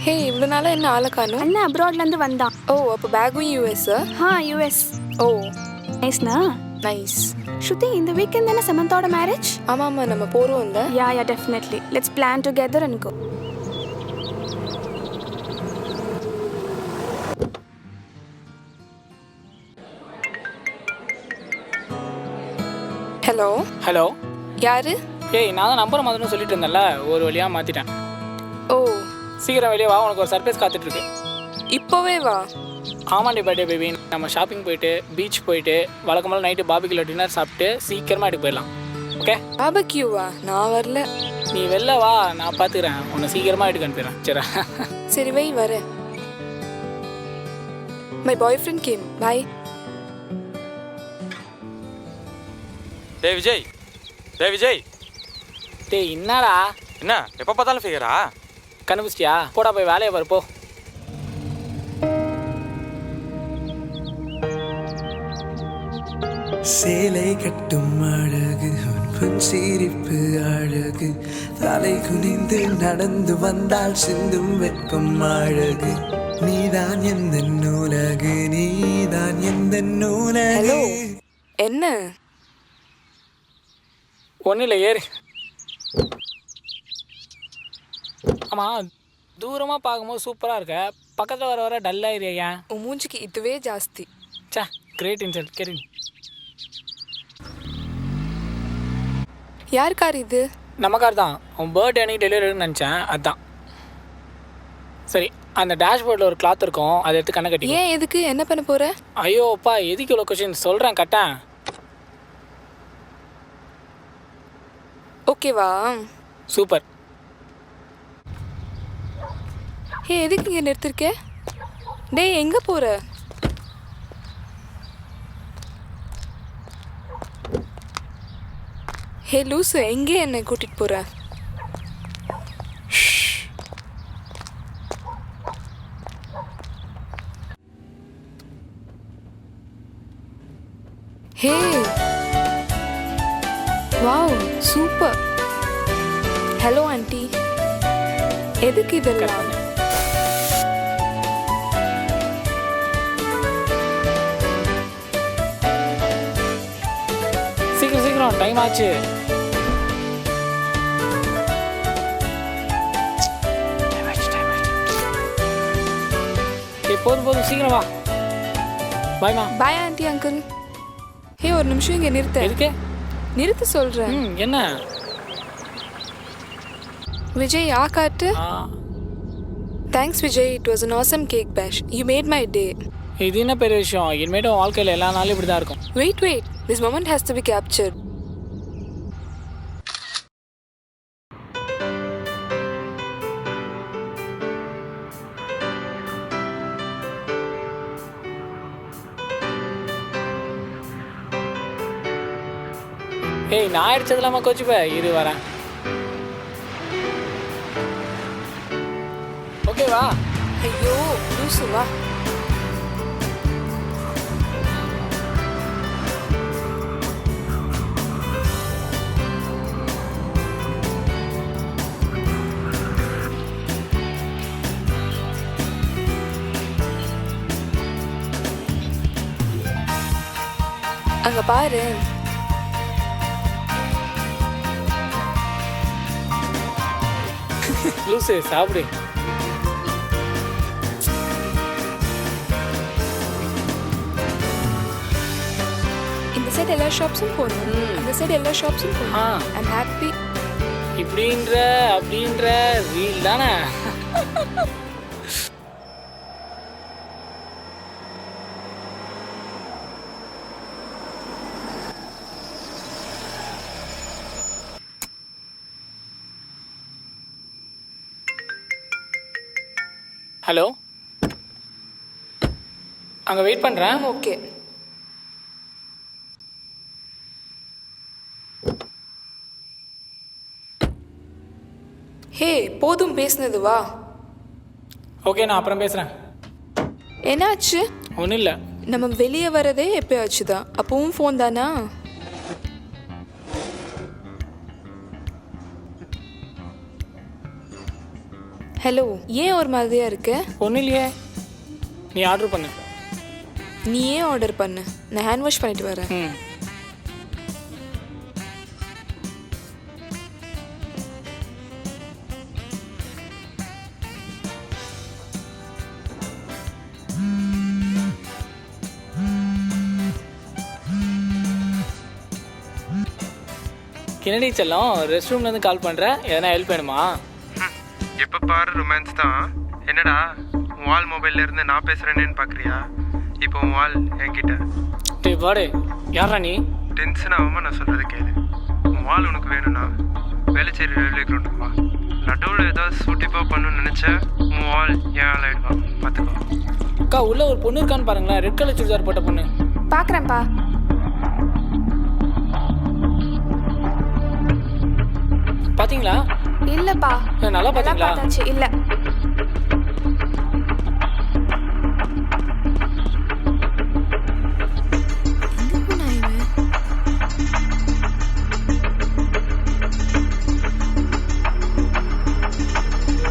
ஹே, இவ்வளோ நாளாக என்ன ஆளை காணும்? அண்ணா அப்ராட்லேருந்து வந்தான். ஓ, அப்போ பேக்கும் யூஎஸ்? யூஎஸ். ஓ நைஸ்ண்ணா. நைஸ். ஸ்ருதி, இந்த வீக்கெண்ட் தானே சமந்தாவோட மேரேஜ்? ஆமாம் நம்ம போகிறோம் இல்லை? Yeah definitely. Let's plan together and go. Hello hello, யாரு? ஏய் நான் தான் நம்பரை மாற்றணும்னு சொல்லிட்டு இருந்தேன்ல, ஒரு வழியாக மாற்றிட்டேன். ஓ சீக்கிரம் வெளியே வா, உனக்கு ஒரு சர்ப்ரைஸ் காத்துட்ருக்கு. இப்போவே வா. ஆமாண்டி பர்த்டே பேபி, நம்ம ஷாப்பிங் போயிட்டு பீச் போயிட்டு வழக்கமாக நைட்டு பாபிக்குள்ள டின்னர் சாப்பிட்டு சீக்கிரமாக எடுத்து போயிடலாம். ஓகே? பாபக்யூவா? நான் வரல. நீ வெளில வா, நான் பார்த்துக்கிறேன். உன்னை சீக்கிரமாக எடுக்க அனுப்பிடுறேன். சரி சரி வை, வரேன். My boyfriend came. Bye. டே விஜய், டே விஜய், டேய் என்னடா என்ன எப்போ பார்த்தாலும் ஃபிகரா? கண்டுபிடிச்சிட்டியா? போடா போய் வேலையை பாரு போ. சேலை கட்டும் அழகு, உன் சிரிப்பு அழகு, தலை குனிந்து நடந்து வந்தால் சிந்தும் வெட்கம் அழகு, நீதான் எந்த நூலகு, நீதான் எந்த நூலகு. ஹலோ, என்ன? ஒன்றும் இல்லை, ஏறு. ஆமாம், தூரமாக பார்க்கும்போது சூப்பராக இருக்க, பக்கத்தில் வர வர டல்லாக ஏரியா ஏன்? உன் மூஞ்சிக்கு இதுவே ஜாஸ்தி. சே, கிரேட் இன்சல்ட். கேரி. யார் கார் இது? நம்ம கார் தான். உன் பர்த்டே அன்னைக்கு டெலிவரின்னு நினச்சேன், அதுதான். சரி, அந்த டேஷ்போர்டில் ஒரு கிளாத் இருக்கும், அதை எடுத்து கண்ணை கட்டி. ஏன், எதுக்கு? என்ன பண்ண போற? ஐயோப்பா, எதுக்கு இவ்வளோ கொஸ்டின்? சொல்கிறேன் கட்டேன். ஓகேவா? சூப்பர். ஹே, எதுக்கு இங்கே நிறுத்திருக்க? டேய், எங்கே போகிற? ஹே லூசு, எங்கே என்னை கூட்டிகிட்டு போகிற? ஹே, வாவ், சூப்பர். ஹலோ ஆண்டி, எதுக்கு இதெல்லாம்? சீக்கிரம் சீக்கிரம், டைம் ஆச்சு. போதும் சீக்கிரம் வா. பாய்மா. Bye aunty uncle. ஹே, ஒரு நிமிஷம் இங்கே நிறுத்த. எதுக்கு? நிறுத்த சொல்கிறேன். என்ன? விஜய், காட்டு. Thanks Vijay, it was an awesome cake bash. You made my day. இது என்ன பெரிய விஷயம்? இனிமேட்டு வாழ்க்கையில் எல்லா நாளும் இப்படி தான் இருக்கும். Wait, this moment has to be captured. ஏய், நான் அடிச்சதுலாமா கோச்சுப்ப? இரு வரேன். ஓகேவா? ஐயோ லூசு, வா. அங்க பாரு. லூசு, சாப்பிடு. இந்த சைடு எல்லா ஷாப்ஸும் போகணும், அந்த சைடு எல்லா ஷாப்ஸும் போகணும். I'm happy. இப்படின்ற அப்படின்ற ரீல் தானே. ஹலோ, அங்கே வெயிட் பண்ணுறேன். ஓகே. ஹே, போதும் பேசுனது, வா. ஓகே, நான் அப்புறம் பேசுகிறேன். என்னாச்சு? ஒன்றும் இல்லை. நம்ம வெளியே வரதே எப்பயாச்சு தான், அப்பவும் ஃபோன் தானா? ஹலோ, ஏன் ஒரு மாதிரியா இருக்க? ஒன்றும் இல்லையே, நீ ஆர்டர் பண்ணு. நீ ஏன் ஆர்டர் பண்ணு, நான் ஹேண்ட் வாஷ் பண்ணிட்டு வரேன். ம். கிணடி செல்லம், ரெஸ்ட் ரூம்லேருந்து கால் பண்ணுறேன். எதனா ஹெல்ப் வேணுமா? எப்போ பாரு ரொமான்ஸ் தான். என்னடா உன் வால் மொபைல்ல இருந்து நான் பேசுகிறேன்னு பார்க்குறியா? இப்போ உன் வால் என்கிட்ட. டே பாடு, யாரா நீ? டென்ஷன் ஆகாமல் நான் சொல்கிறது கேளு. உன் வால் உனக்கு வேணும்னா வேலைச்சேரி ரயில்வே கிரவுண்டுக்கு வா. நடுவில் ஏதாவது சூட்டிப்பாக பண்ணணும்னு நினச்சா உன் வால் ஏன் ஆள் ஆகிடுவான், பார்த்துக்கோ. அக்கா, உள்ள ஒரு பொண்ணு இருக்கான்னு பாருங்களேன், ரெட் கலர் சுடிதார் போட்ட பொண்ணு. பார்க்குறேன்ப்பா. பாத்தீங்களா? இல்லைப்பா. நல்லா பாத்தீங்களா? பார்த்தாச்சு. இல்லை.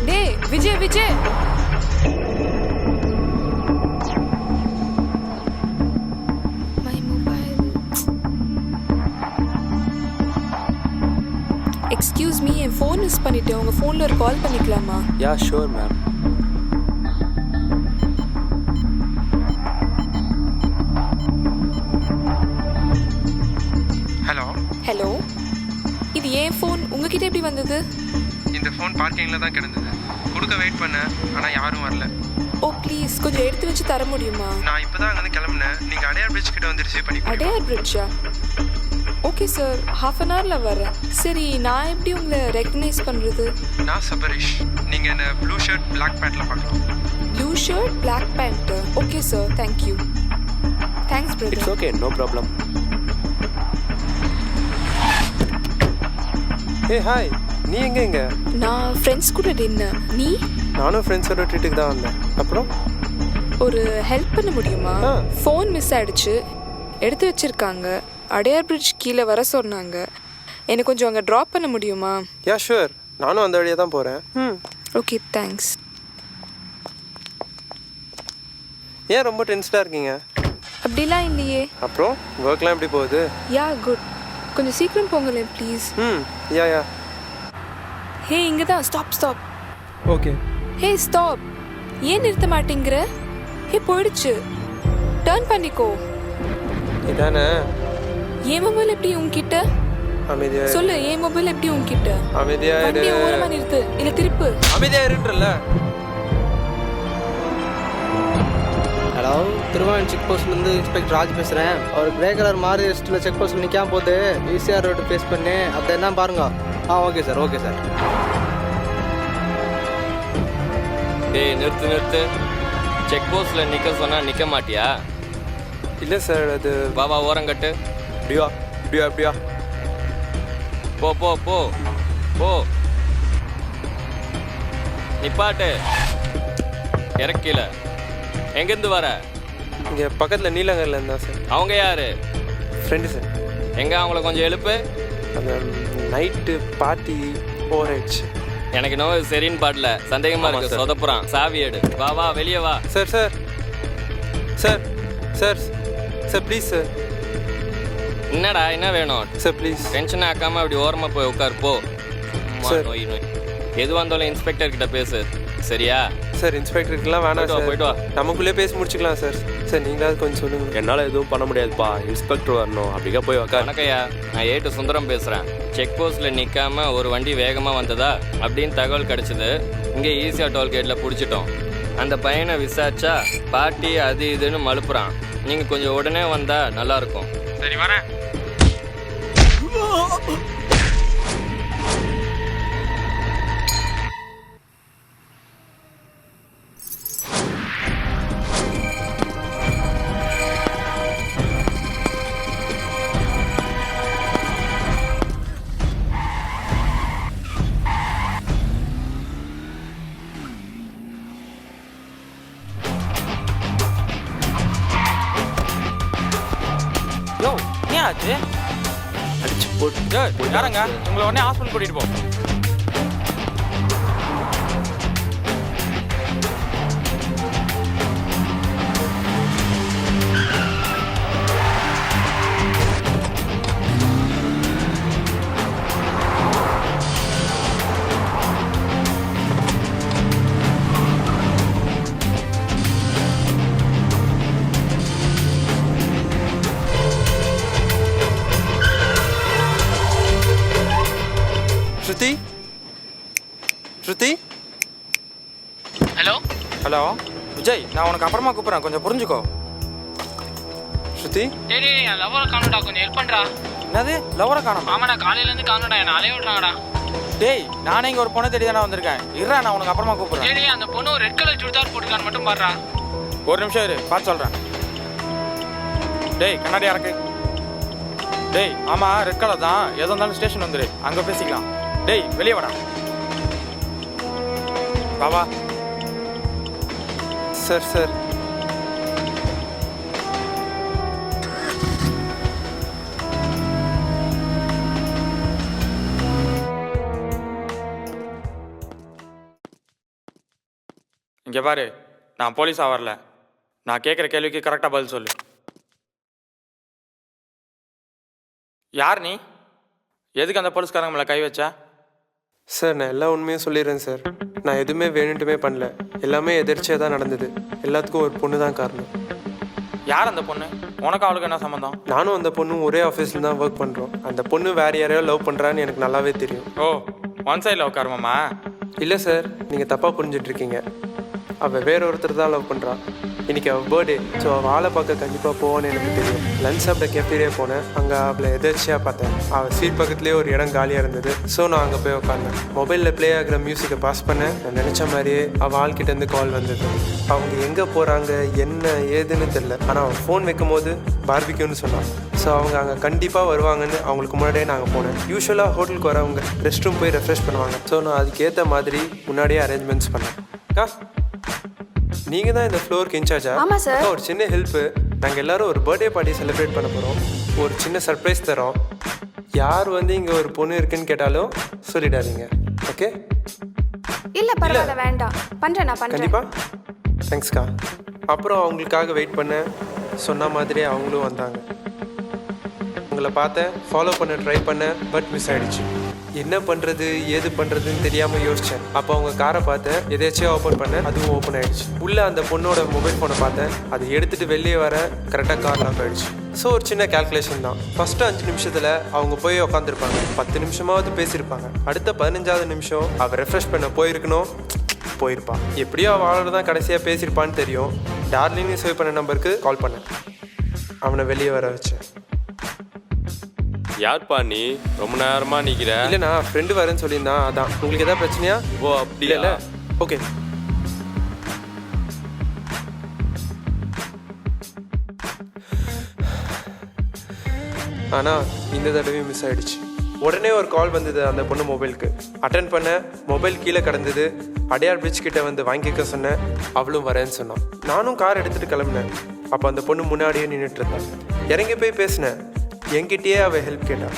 டே Vijay, Vijay, my mobile. Excuse me, என் ஃபோன் மிஸ் பண்ணிட்டேன். உங்கள் ஃபோனில் ஒரு கால் பண்ணிக்கலாமா? Ya sure ma'am. Hello, hello, இது ஏன் ஃபோன் உங்ககிட்ட எப்படி வந்தது? இந்த ஃபோன் பார்க்கிங்கில் தான் கிடந்தது. கொடுக்க வெயிட் பண்ணேன், ஆனால் யாரும் வரல. ஓ ப்ளீஸ், கொஞ்சம் எடுத்து வச்சு தர முடியுமா? நான் இப்போ தான் அங்கேருந்து கிளம்புனேன். நீங்கள் அடையார் பிரிட்ஜ் கிட்ட வந்து ரிசீவ் பண்ணி. அடையார் பிரிட்ஜா? ஓகே சார், ஹாஃப் அன் ஹவரில் வரேன். சரி, நான் எப்படி உங்களை ரெக்கக்னைஸ் பண்ணுறது? நான் சபரிஷ். நீங்கள் என்ன ப்ளூ ஷர்ட் பிளாக் பேண்ட்டில் பார்க்கலாம். Blue shirt black pant. Okay sir, thank you. Thanks it's brother. Okay, no problem. Hey hi, நீ எங்கே? நான் ஃப்ரெண்ட்ஸ் கூட டின்னர். நீ? நானும் ஃப்ரெண்ட்ஸோட ட்ரீட்டுக்கு தான் வந்தேன். அப்புறம் ஒரு ஹெல்ப் பண்ண முடியுமா? ஆ. ஃபோன் மிஸ் ஆயிடுச்சு, எடுத்து வச்சிருக்காங்க. அடையார் பிரிட்ஜ் கீழே வர சொன்னாங்க. எனக்கு கொஞ்சம் அங்கே ட்ராப் பண்ண முடியுமா? யா ஷூர், நானும் அந்த வழியாக தான் போகிறேன். Okay, thanks. ஏன் ரொம்ப டென்ஸ்டாக இருக்கீங்க? அப்படிலாம் இல்லையே. அப்புறம் ஒர்க்லாம் எப்படி போகுது? யா குட். கொஞ்சம் சீக்கிரம் போங்களேன் ப்ளீஸ். யா யா. ஹே, இங்கே தான். Stop stop. Okay. Hey stop. ஏன் நிறுத்த மாட்டேங்கிற? ஹே, போயிடுச்சு. டர்ன் பண்ணிக்கோ. இதானே? என் மொபைல் எப்படி உன்கிட்ட? அமைதியா சொல்லு, என் மொபைல் எப்படி உன்கிட்ட? அமைதியா இரு. வண்டியை ஓரமா நிறுத்து, இல்ல திருப்பு. அமைதியா இருன்றல. ஹலோ, திருவாரூர் செக் போஸ்ட்லேருந்து இன்ஸ்பெக்டர் ராஜ் பேசுகிறேன். ஒரு கிரே கலர் மாறி ரெஸ்ட்டில் செக் போஸ்ட்டில் நிற்காம போது ஈசிஆர் ரோடு ஃபேஸ் பண்ணி அதை என்ன பாருங்க. Okay sir, okay sir. டேய் நிறுத்து. செக் போஸ்ட்டில் நிற்க சொன்னால் நிற்க மாட்டியா? இல்லை சார், அது பாபா ஓரங்கட்டு. அப்படியா. போ போ போ போ நிப்பாட்டு. இறக்கில. எங்கேருந்து வர? இங்கே பக்கத்தில் நீலங்கரில் இருந்தா சார். அவங்க யாரு? Friend sir. எங்க அவங்கள கொஞ்சம் எழுப்பு. அந்த நைட்டு பார்ட்டி ஓவர் ஆயிடுச்சு. எனக்கு இன்னும் சரின்னு பாடல, சந்தேகமா இருக்கு. சொதப்புறான். சாவி எடு. வா வெளியே வா. Sir sir sir sir sir please sir. என்னடா, என்ன வேணும்? Sir please. டென்ஷன் ஆக்காம அப்படி ஓரமா போய் உட்கார் போ. சார். நோய் எது வந்தாலும் இன்ஸ்பெக்டர் கிட்ட பேசு, சரியா? சார் இன்ஸ்பெக்டருக்குலாம் வேணாம் சார். போயிட்டு வா. நமக்குள்ளே பேசி முடிச்சுக்கலாம் சார். சார் நீங்களாவது கொஞ்சம் சொல்லுங்கள். என்னால் எதுவும் பண்ண முடியாதுப்பா, இன்ஸ்பெக்டர் வரணும். அப்படிக்கா போய் உக்கார். வணக்கய்யா, நான் ஏட்டு சுந்தரம் பேசுகிறேன். செக் போஸ்ட்டில் நிற்காம ஒரு வண்டி வேகமாக வந்ததா அப்படின்னு தகவல் கிடச்சிது. இங்கே ஈஸியாக டோல்கேட்டில் பிடிச்சிட்டோம். அந்த பையனை விசாரிச்சா பார்ட்டி அது இதுன்னு மழுப்புறான். நீங்கள் கொஞ்சம் உடனே வந்தால் நல்லாயிருக்கும். சரி வரேன். ஆச்சு? அடிச்சு போட்டு யாரங்க உங்களை உடனே ஹாஸ்பிட்டல் கூட்டிட்டு போ. ஸ்ருதி ஸ்ருதி ஹலோ ஹலோ விஜய், நான் உனக்கு அப்புறமா கூப்பிட்றேன், கொஞ்சம் புரிஞ்சுக்கோ. ஸ்ருதி டேய் என் லவ்வரை காணுடா, கொஞ்சம் ஹெல்ப் பண்ணுறா. என்னது லவரை காணும்? ஆமாடா, காலையிலேருந்து காணுடா, என்னை அலைய விட்றாங்கடா. டேய், நானே இங்கே ஒரு பொண்ணை தேடி தானே வந்திருக்கேன். இருடா, நான் உனக்கு அப்புறமா கூப்பிட்றேன். டேய் அந்த பொண்ணு ஒரு ரெட் கலர் சுடிதார் போட்டுக்கான்னு மட்டும் பாடுறா. ஒரு நிமிஷம் இரு, பார்த்து சொல்கிறேன். டேய் கண்ணாடி இறக்கு. டேய் ஆமாம், ரெட் கலர் தான். எது இருந்தாலும் ஸ்டேஷன் வந்துடு, அங்கே பேசிக்கலாம். டேய் வெளியே வாடா. வா சார் சார் இங்கே பாரு, நான் போலீஸாக வரல. நான் கேட்குற கேள்விக்கு கரெக்டாக பதில் சொல்லு. யார் நீ? எதுக்கு அந்த போலீஸ்காரங்க மேலே கை வச்சா? சார் நான் எல்லா உண்மையும் சொல்லிடுறேன் சார். நான் எதுவுமே வேணுன்ட்டுமே பண்ணல, எல்லாமே எதிர்ச்சியாக தான் நடந்தது. எல்லாத்துக்கும் ஒரு பொண்ணு தான் காரணம். யார் அந்த பொண்ணு? உனக்கு அவளுக்கு என்ன சம்மந்தம்? நானும் அந்த பொண்ணும் ஒரே ஆஃபீஸில் தான் ஒர்க் பண்ணுறோம். அந்த பொண்ணு வேறு யாரையோ லவ் பண்ணுறான்னு எனக்கு நல்லாவே தெரியும். ஓ, ஒன் சைடில் உட்காருமாம்மா? இல்லை சார், நீங்கள் தப்பாக புரிஞ்சிட்ருக்கீங்க. அவள் வேற ஒருத்தர் தான் லவ் பண்ணுறான். இன்றைக்கி அவள் பர்த்டே, ஸோ அவள் ஆளை பார்க்க கண்டிப்பாக போவான்னு எனக்கு தெரியும். லஞ்ச் சாப்பிட கேஃபேரியா போனேன். அங்கே அவளை எதிர்ச்சியாக பார்த்தேன். அவள் சீட் பக்கத்துலேயே ஒரு இடம் காலியாக இருந்தது. ஸோ நான் அங்கே போய் உட்காந்தேன். மொபைலில் ப்ளே ஆகிற மியூசிக்கை பாஸ் பண்ணேன். நான் நினச்ச மாதிரியே அவள் ஆள்கிட்டேருந்து கால் வந்தது. அவங்க எங்கே போகிறாங்க என்ன ஏதுன்னு தெரில. ஆனால் அவன் ஃபோன் வைக்கும் போது பார்பிக்யூன்னு சொன்னான். ஸோ அவங்க அங்கே கண்டிப்பாக வருவாங்கன்னு அவங்களுக்கு முன்னாடியே நாங்கள் போனேன். யூஸ்வலாக ஹோட்டலுக்கு வரவங்க ரெஸ்ட் ரூம் போய் ரெஃப்ரெஷ் பண்ணுவாங்க. ஸோ நான் அதுக்கேற்ற மாதிரி முன்னாடியே அரேஞ்ச்மெண்ட்ஸ் பண்ணேன். நீங்கள் தான் இந்த ஃப்ளோருக்கு இன்சார்ஜா? ஆமாம் சார். ஒரு சின்ன ஹெல்ப்பு. நாங்கள் எல்லோரும் ஒரு பர்த்டே பார்ட்டி செலிப்ரேட் பண்ண போகிறோம். ஒரு சின்ன சர்ப்ரைஸ் தரோம். யார் வந்து இங்கே ஒரு பொண்ணு இருக்குன்னு கேட்டாலும் சொல்லிடாதீங்க, ஓகே? இல்லை பரவாயில்ல, வேண்டாம். பண்ணுறேன், நான் பண்ணுறேன். கண்டிப்பாக தேங்க்ஸ்க்கா. அப்புறம் அவங்களுக்காக வெயிட் பண்ணேன். சொன்ன மாதிரியே அவங்களும் வந்தாங்க. உங்களை பார்த்தேன், ஃபாலோ பண்ண ட்ரை பண்ணேன், பட் மிஸ் ஆகிடுச்சு. என்ன பண்ணுறது ஏது பண்ணுறதுன்னு தெரியாமல் யோசித்தேன். அப்போ அவங்க காரை பார்த்தேன், எதாச்சும் ஓப்பன் பண்ணேன், அதுவும் ஓப்பன் ஆகிடுச்சு. உள்ளே அந்த பொண்ணோட மொபைல் ஃபோனை பார்த்தேன். அதை எடுத்துகிட்டு வெளியே வர கரெக்டாக கார் லாக் ஆகிடுச்சு. ஸோ ஒரு சின்ன கால்குலேஷன் தான். ஃபஸ்ட்டு 5 நிமிஷத்தில் அவங்க போய் உட்காந்துருப்பாங்க. 10 நிமிஷமாவது பேசியிருப்பாங்க. அடுத்த 15வது நிமிஷம் அவள் ரெஃப்ரெஷ் பண்ண போயிருப்பான். எப்படியோ அவளோட தான் கடைசியாக பேசியிருப்பான்னு தெரியும். டார்லின்னு சேவ் பண்ண நம்பருக்கு கால் பண்ணேன். அவனை வெளியே வர வச்சேன். யார்ப்பா நீ? ரொம்ப நேரமா நிக்கிற. இல்லைண்ணா, ஃப்ரெண்டு வரேன்னு சொல்லியிருந்தான், அதான். உங்களுக்கு எதாவது பிரச்சனையா? ஓ அப்படி இல்லை. ஓகே. ஆனால் இந்த தடவையும் மிஸ் ஆகிடுச்சு. உடனே ஒரு கால் வந்தது அந்த பொண்ணு மொபைலுக்கு. அட்டன் பண்ண, மொபைல் கீழே கிடந்தது. அடையார் பிரிட்ஜ் கிட்ட வந்து வாங்கிக்க சொன்னேன். அவளும் வரேன்னு சொன்னான். நானும் கார் எடுத்துகிட்டு கிளம்புனேன். அப்போ அந்த பொண்ணு முன்னாடியே நின்றுட்டு இருந்தான். இறங்கி போய் பேசினேன். என்கிட்டயே அவள் ஹெல்ப் கேட்டான்.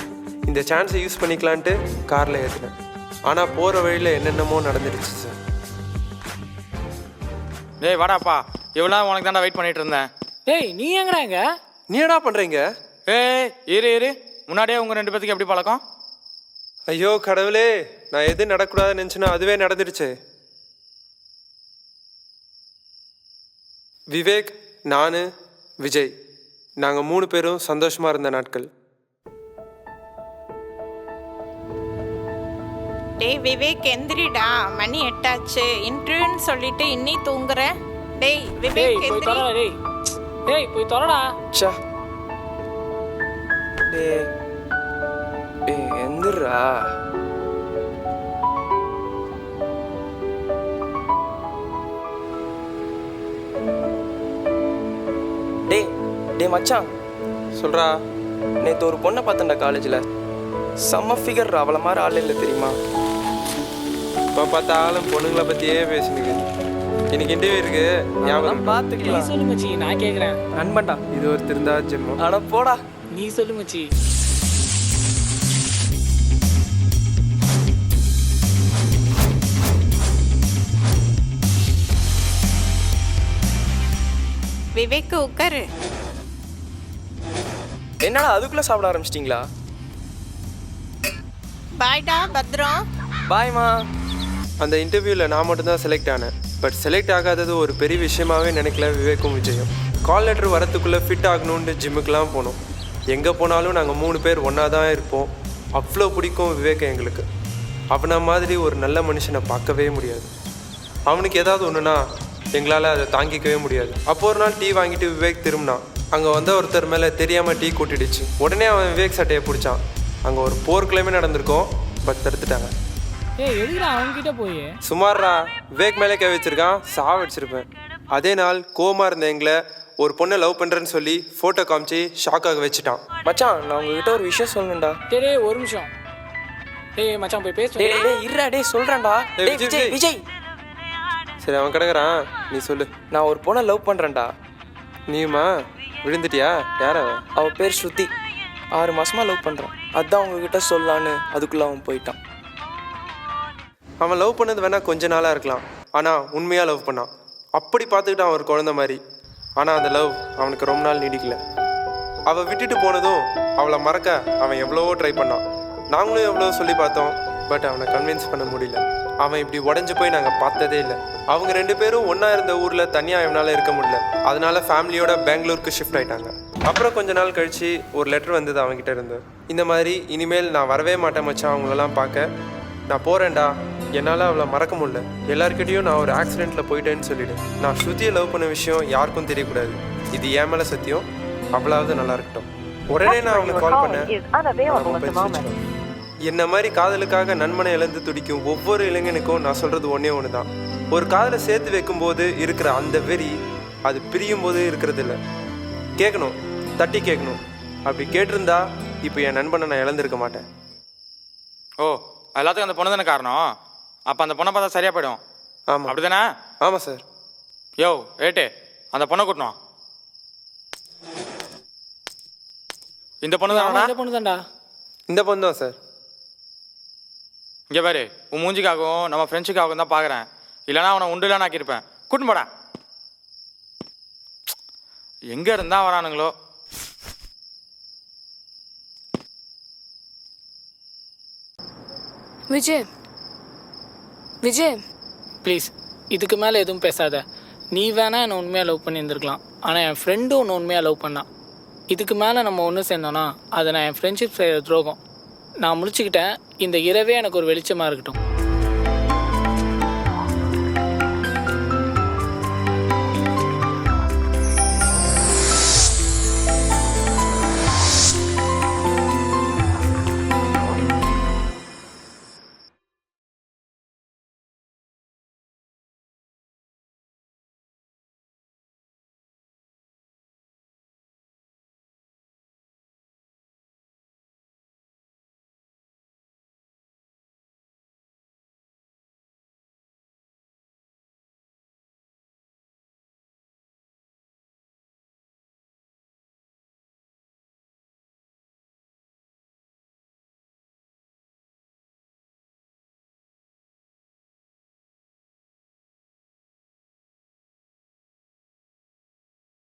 இந்த சான்ஸை யூஸ் பண்ணிக்கலான்ட்டு காரில் ஏற்றினேன். ஆனால் போகிற வழியில் என்னென்னமோ நடந்துடுச்சு சார். டேய் வாடாப்பா, இவ்வளோ உனக்கு தாண்டா வெயிட் பண்ணிட்டு இருந்தேன். டேய் நீ எங்கடா இங்க? நீ என்னடா பண்ணுறீங்க? இரு முன்னாடியே உங்கள் 2 பேத்துக்கு எப்படி பழக்கம்? ஐயோ கடவுளே, நான் எது நடக்கூடாதுன்னு நினச்சினா அதுவே நடந்துடுச்சு. விவேக், நான், விஜய், நாங்கள் 3 பேரும் சந்தோஷமாக இருந்த நாட்கள். டேய் விவேக், எந்திரிடா, மணி 8 ஆச்சு. இன்டர்வியூன்னு சொல்லிட்டு இன்னி தூங்குற. டேய் விவேக், போய் எந்திரி. தொலைடா. டேய் போய் தொலைடா. ச்சா. டேய் எந்திரா. டேய் மச்சான், சொல்கிறா. நேற்று ஒரு பொண்ணை பார்த்தேன்டா காலேஜில். செம்ம ஃபிகர், அவளை மாதிரி ஆள் இல்லை தெரியுமா? இப்போ பார்த்தாலும் பொண்ணுங்களை பற்றியே பேசுனீங்க. இன்னைக்கு இன்டர்வியூ இருக்கு, ஞாபகம் பார்த்துக்கலாம். சொல்லு மச்சி, நான் கேட்குறேன். நண்பன்டா இது ஒரு திருந்தா ஜென்மம். ஆனா போடா. நீ சொல்லு மச்சி. விவேக்கு உட்காரு. என்னடா அதுக்குள்ளே சாப்பிட ஆரம்பிச்சிட்டிங்களா? பாய்டா பத்ரம். பாய்மா. அந்த இன்டர்வியூவில் நான் மட்டும்தான் செலக்ட் ஆனேன். பட் செலக்ட் ஆகாதது ஒரு பெரிய விஷயமாவே நினைக்கல விவேக்கும் விஜயும். கால் லெட்டர் வரத்துக்குள்ளே ஃபிட் ஆகணுன்ட்டு ஜிம்முக்கெலாம் போனோம். எங்கே போனாலும் நாங்கள் 3 பேர் ஒன்றா தான் இருப்போம். அவ்வளோ பிடிக்கும் விவேக் எங்களுக்கு. அவனை மாதிரி ஒரு நல்ல மனுஷனை பார்க்கவே முடியாது. அவனுக்கு ஏதாவது ஒன்றுனா எங்களால் அதை தாங்கிக்கவே முடியாது. அப்போ ஒரு நாள் டீ வாங்கிட்டு விவேக் திரும்பினான். அங்கே வந்த ஒருத்தர் மேலே தெரியாமல் டீ கொட்டிடுச்சு. உடனே அவன் விவேக் சட்டையை பிடிச்சான். அங்கே ஒரு போர்க்கிழமை நடந்திருக்கோம். பட் தடுத்துட்டாங்க. எதுக்குடா அவன்கிட்ட போய்? சுமாரா விவேக் மேலே கை வச்சிருக்கான், சாவடிச்சிருப்பேன். அதே நாள் கோமா இருந்த எங்களை ஒரு பொண்ணை லவ் பண்ணுறேன்னு சொல்லி ஃபோட்டோ காமிச்சு ஷாக்காக வச்சுட்டான். மச்சான் நான் உங்ககிட்ட ஒரு விஷயம் சொல்லணும்டா. டேய் ஒரு நிமிஷம். டேய் மச்சான் போய் பேசு. இருடா டேய் சொல்கிறேன்டா. விஜய் விஜய். சரி அவன் கிடக்குறான், நீ சொல்லு. நான் ஒரு பொண்ணை லவ் பண்ணுறேன்டா. நீமா விழுந்துட்டியா? யார் அவன்? அவள் பேர் ஸ்ருதி. 6 மாசமாக லவ் பண்ணுறான். அதான் உங்ககிட்ட சொல்லலான்னு அதுக்குள்ளே அவன் போயிட்டான். அவன் லவ் பண்ணது வேணால் கொஞ்ச நாளாக இருக்கலாம், ஆனால் உண்மையாக லவ் பண்ணான். அப்படி பார்த்துக்கிட்டான் ஒரு குழந்தை மாதிரி. ஆனால் அந்த லவ் அவனுக்கு ரொம்ப நாள் நீடிக்கல. அவள் விட்டுட்டு போனதும் அவளை மறக்க அவன் எவ்வளவோ ட்ரை பண்ணான். நாங்களும் எவ்வளோ சொல்லி பார்த்தோம். பட் அவனை கன்வின்ஸ் பண்ண முடியல. அவன் இப்படி உடஞ்சி போய் நாங்கள் பார்த்ததே இல்லை. அவங்க 2 பேரும் ஒன்றா இருந்த ஊரில் தனியாக அவனால் இருக்க முடியல. அதனால ஃபேமிலியோட பெங்களூருக்கு ஷிஃப்ட் ஆகிட்டாங்க. அப்புறம் கொஞ்ச நாள் கழித்து ஒரு லெட்டர் வந்தது அவங்ககிட்ட இருந்து. இந்த மாதிரி இனிமேல் நான் வரவே மாட்டேன் மச்சான் அவங்களெல்லாம் பார்க்க. நான் போகிறேன்டா, என்னால் அவளை மறக்க முடியல. எல்லாருக்கிட்டையும் நான் ஒரு ஆக்சிடெண்ட்டில் போயிட்டேன்னு சொல்லிவிடு. நான் ஸ்ருதியை லவ் பண்ண விஷயம் யாருக்கும் தெரியக்கூடாது. இது ஏன் மேலே சத்தியம். அவளாவது நல்லா இருக்கட்டும். உடனே நான் அவனுக்கு கால் பண்ணேன். என்ன மாதிரி காதலுக்காக நண்பனை இழந்து துடிக்கும் ஒவ்வொரு இளைஞனுக்கும் நான் சொல்கிறது ஒன்று தான். ஒரு காதலை சேர்த்து வைக்கும்போது இருக்கிற அந்த வெறி அது பிரியும் போது இருக்கிறது இல்லை. கேட்கணும், தட்டி கேட்கணும். அப்படி கேட்டிருந்தா இப்போ என் நண்பனை நான் இழந்திருக்க மாட்டேன். ஓ எல்லாத்துக்கும் அந்த பொண்ணு தானே காரணம். அப்போ அந்த பொண்ணை பார்த்தா சரியாக போயிடும். ஆமாம். அப்படி தானே? ஆமாம் சார். யோ ஏட்டு அந்த பொண்ணை கூட்டணும். இந்த பொண்ணு தானடா? இந்த பொண்ணு தான்டா. இந்த பொண்ணு தான் சார். இங்கே பாரு, உன் மூஞ்சிக்காகவும் நம்ம ஃப்ரெண்ட்ஸுக்காகவும் தான் பார்க்குறேன். இல்லைனா அவனை உண்டுலான்னு ஆக்கியிருப்பேன். கூட்டின்னு போடா. எங்கே இருந்தா வரானுங்களோ. விஜய் விஜய் ப்ளீஸ் இதுக்கு மேலே எதுவும் பேசாத. நீ வேணா என்னை உண்மையாக லவ் பண்ணியிருந்துருக்கலாம். ஆனால் என் ஃப்ரெண்டும் ஒன்று உண்மையாக லவ் பண்ணான். இதுக்கு மேலே நம்ம ஒன்று சேர்ந்தோன்னா அதை நான் என் ஃப்ரெண்ட்ஷிப் செய்கிற துரோகம். நான் முடிச்சுக்கிட்டேன். இந்த இரவே எனக்கு ஒரு வெளிச்சமாக இருக்கட்டும்.